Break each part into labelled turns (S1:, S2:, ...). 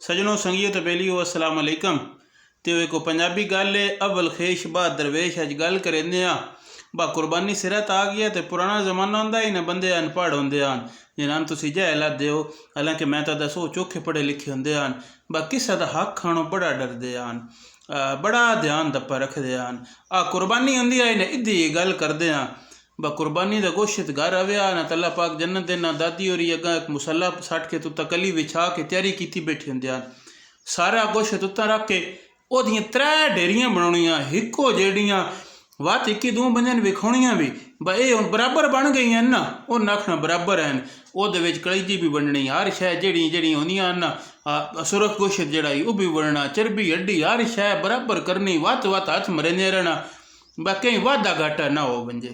S1: सजनों संगीत बेलियो अस्सलाम अलैकुम। तो एक पंजाबी गल है अव्वल खेश बा दरवेश अज गल करेंदे आ बा कुर्बानी सिरत आ गया। तो पुराना जमाना होंदा ही ना बंदे अनपढ़ होंदे हैं जिन्हां तुसीं जहल आखदे हो, हालांकि मैं तो दसो चोखे पढ़े लिखे होंदे हैं बा किसा दा हक खाणों बड़ा डरदे हैं, बड़ा ध्यान दप्पा रखदे हैं। आ कुर्बानी होंदी है ना इदी गल करदे हैं बा कुर्बानी दा गोश्त घर आव्या ना तल्ला पाक जन्नत दे ना दादी होरी अग्गा एक मुसल्ला सट के तुत्ता कली विछा के तैयारी कीती बैठे होंदे हैं। सारा गोश्त उत्ता रख के ओदियां त्रै डेरियां बनाउणियां हिक्को जेड़ियां वत इक्की दूं बंदियां विखाउणियां भी बा ये हुण बराबर बन गई हैं ना, उन्हें आखना बराबर हैं। ओहदे विच कलेजी भी बननी, हर शै जेड़ी जेड़ी होंदियां ना सुरख गोश्त जेड़ा वह भी बनना, चर्बी हड्डी हर शै बराबर करनी, वत वत हथ मरेंदे रहना बा कहीं वाधा घाटा ना हो बंजे।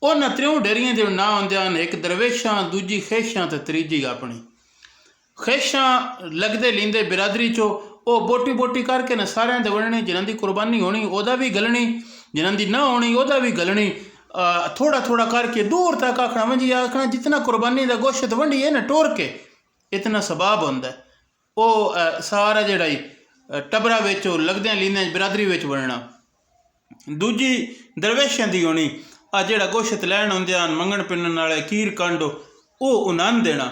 S1: उन्हें त्रियों डेरियां दे नां होंदे हैं, एक दरवेशां, दूजी खेशां ते त्रीजी अपनी। खेशां लगदे लींदे बिरादरी चो वो बोटी बोटी करके ना सारे दे बनने, जिन्हां दी कुर्बानी होनी ओदा भी गलनी, जिन्हां दी ना होनी ओदा भी गलनी। थोड़ा थोड़ा करके दूर तक आखना वंजी आखना जितना कुर्बानी का गोश्त वंडी है ना टोर के इतना सबाब होंदा है। वो सारा जेड़ा टबरा विच लगदे लींदे बिरादरी विच बनना। दूजी दरवेशां दी होनी, जेड़ा गोश्त लैन आउंदे हैं मंगण पिन्नण वाले कीर कंड वो उन्हां देना।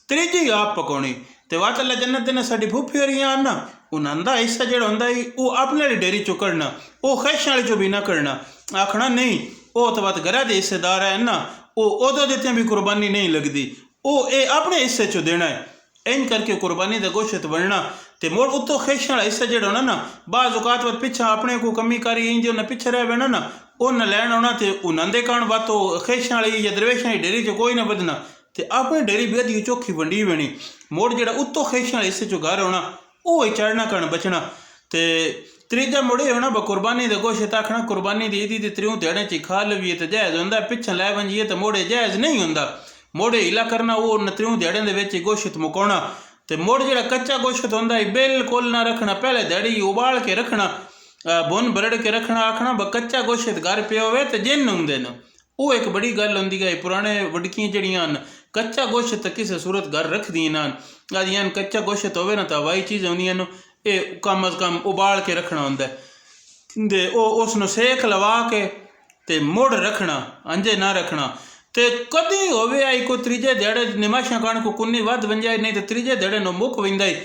S1: त्रीजी आप पकाउणी ते वात अल्लाह जन्नत देना साडी फूफी होरियां ना उन्हां दा हिस्सा जेड़ा हुंदा वो अपने वाली डेरी चो कढ़ना, वो खेशां वाली चो भी ना कढ़ना। आखना नहीं वो तो बात घरा दे हिस्सेदार है ना, वो ओदो दित्तियां भी कुर्बानी नहीं लगदी, वो ये अपने हिस्से चो देना है। इंज करके कुर्बानी का गोश्त बनना ते मोड़ उत्तों खेशां वाला हिस्सा जेड़ा होना ना बाज़ औकात वत पिछा अपने को कमी कारी इंज उन्हें पिछे रह बैठना ना उन्हें लैन आना तो उन्हां दे कारण बात खेशां वाली या दरवेशां वाली डेरी चो कोई ना बदना ते अपनी डेरी भी अद्धी चौखी वंडी बनी। मोड़ जेड़ा उत्तों खेशां वाले हिस्से चो घर होना वो ही चढ़ना कण बचना। तो त्रीजा मुड़े होना ब कुर्बानी का गोश्त आखना कुर्बानी दी ईदी त्रियों ध्याड़े च खा लवीए तो जायज़ होंदा, पिछा लै वंजीए तो मोड़े जायज़ नहीं होंदा। मोड़े हिला करना वो त्रियों ध्याड़े दे विच गोश्त मुकाउणा ते मोड़ जेड़ा कच्चा गोश्त होंदा बिल्कुल ना रखना, पहले ध्याड़ी उबाल के रखना, बुन बरड़ के रखना। आखना ब कच्चा गोश्त घर पिया होवे तो जिन्न हुंदे न, वो एक बड़ी गल होंदी है। पुराने वडकियां जड़ियां कच्चा गोश्त किसी सूरत घर रखदियां न, आदियां कच्चा गोश्त होवे ना तो हवाई चीज़ होंदियां न, ये कम अज़ कम उबाल के रखना होंदा ते उसनूं सेक लवा के ते मुड़ रखना, अंजे ना रखना। तो कदी होवे आई कोई त्रीजे ध्याड़े निमाशा कण को कुन्नी वध वंजाए नहीं तो त्रीजे ध्याड़े नो मुक वेंदा ही।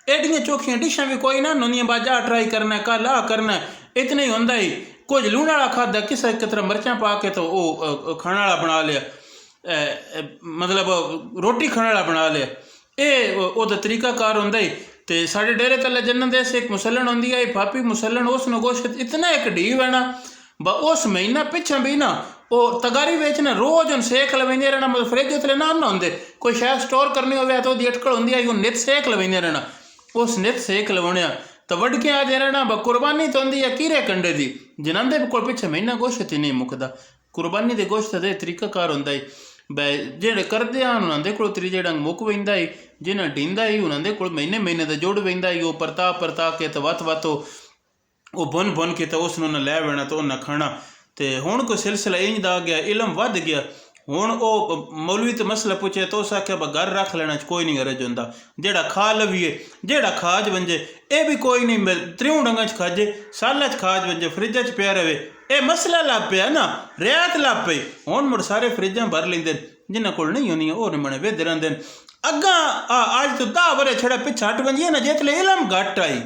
S1: एडियां चोखियां डिशां भी कोई ना होंदियां बाजा ट्राई करना कल आ करना इतना ही होंदा ही। कुछ लूण वाला खादा किसा कितरा मिर्चां पा के तो वो खाने वाला बना लिया, मतलब रोटी खाने वाला बना लिया, ये ओदा तरीकाकार होंदा ही। तो साढ़े डेरे तले जन्नत देस एक मुसलन होंदी है भापी मुसलन, उसनो गोश्त इतना एक डी वैना ब उस महीना पिछा भी ना वो तगारी बेचना रोज उन सेक लवेंदे रहना, मतलब फ्रिज उत्ते नाम ना होंदे, कोई शायद स्टोर करनी होवे तो ओदी अटकल होंदी है नित सेक लवेंदे रहना। उस नित सेक लवाउणिया तो वडके आ दे रहना ब कुर्बानी तो होंदी है कीरे कंडे दी, जिन्हां दे कोल पिछे महीना गोश्त ही नहीं मुकदा। कुर्बानी दे गोश्त दे तरीकाकार होंदा है बै जेड़े करदे हैं उन्हां दे कोल त्रीजे डंग मुक वेंदा है, जिन्हां डींदा ही उन्हां दे कोल महीने महीने दा जुड़ वेंदा है। वो परता के तो वत वत वो बुन बुन के तो उसनों न लै बैना तो उन्हें खाना। तो हुण कोई सिलसिला इंज दा आ गया, इलम वध गया। हुण वो मौलवी तो मसला पुछे तो उस आख्या घर रख लेना कोई नहीं गरज होंदा, जेड़ा खा लवीए जेड़ा खाज वंजे ये भी कोई नहीं त्रियों डंगा च खाजे, साल च खाज वंजे फ्रिजा च पिया रहे। ये मसला लग पिया ना, रियात लग पई। हुण मुड़ सारे फ्रिजां भर लेंदे, जिन्हां कोल नहीं होंदियां ओह मने वेदे रहिंदे न। अग्गां अज तो 10 वरे छड़ा पिछा हट वंजिए ना जितले इलम घट आई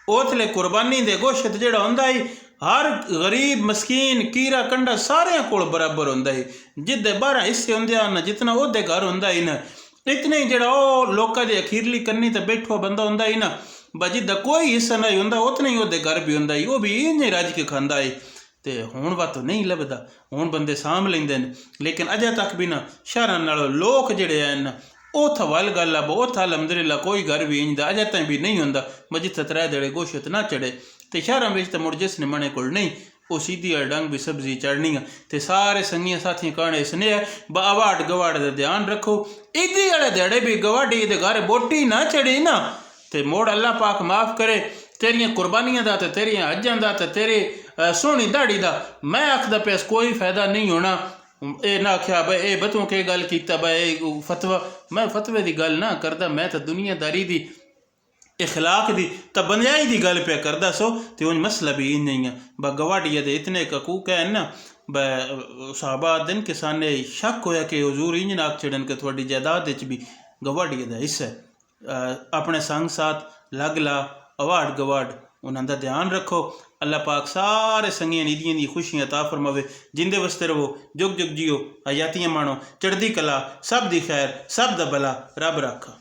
S1: उतले कुर्बानी दे गोश्त जेड़ा होंदा है हर गरीब मस्कीन कीरा कंडा सारे कोल बराबर होंदा है। जिदे 12 हिस्से होंदे हैं जितना ओहदे घर होंदा है ना इतने ही जेड़ा ओ लोकां दे अखीरली कन्नी ते बैठो बंदा होंदा है ना ब जिदा कोई हिस्सा नहीं होंदा उतना ही ओहदे घर भी होंदा है, वो भी इंज रज के खांदा है। तो हुण वत नहीं लभदा, हुण बंदे साम लेंदे न, लेकिन अजे तक भी ना शहरां नालों लोक जेड़े हैं उत वल गल आ उत अलहमदुलिल्लाह कोई घर भी इंज अजे तक भी नहीं होंदा ब जिथे त्रै देड़े गोश्त ना चढ़े। तो शहरों में तो मुड़ जिस मने को नहीं वो सीधी डंग भी सब्जी चढ़नी है। तो सारे संगियां साथियां कहने स्नेह ब अवाड़ गवाड़ का ध्यान रखो, ईदी वाले ध्याड़े भी गवाड़ी दे घर बोटी ना चढ़ी ना तो मोड़ अल्लाह पाक माफ़ करे तेरियां कुर्बानियां दा ते तेरियां हज्जां दा ते तेरी सोहनी दाड़ी दा। मैं आखदा पे कोई फायदा नहीं होना। ये ना आख्या भाई ये बतों के गल कीता भाई फतवा, मैं फतवे की गल ना करदा, मैं तो दुनियादारी दी इखलाक दी तो बंजाई दी गल पे करदा सो ते उन मसला भी इन नहीं है ब गवाडिया दे इतने हकूक है ना ब साहबा दिन कि साने शक होया कि हुजूर इंज नाक चढ़न के थोड़ी जायदाद भी गवाडिया दा हिस्सा है। अपने संग साथ लग ला अवाड़ गवाड़ उन्हों का ध्यान रखो। अल्लाह पाक सारे संगियां ईदियां दी खुशियां अता फरमावे। जिंदे वस्ते रहो, जुग जुग जियो, हयातियां माणो, चढ़दी कला, सब दी खैर, सब दा भला रब रखा।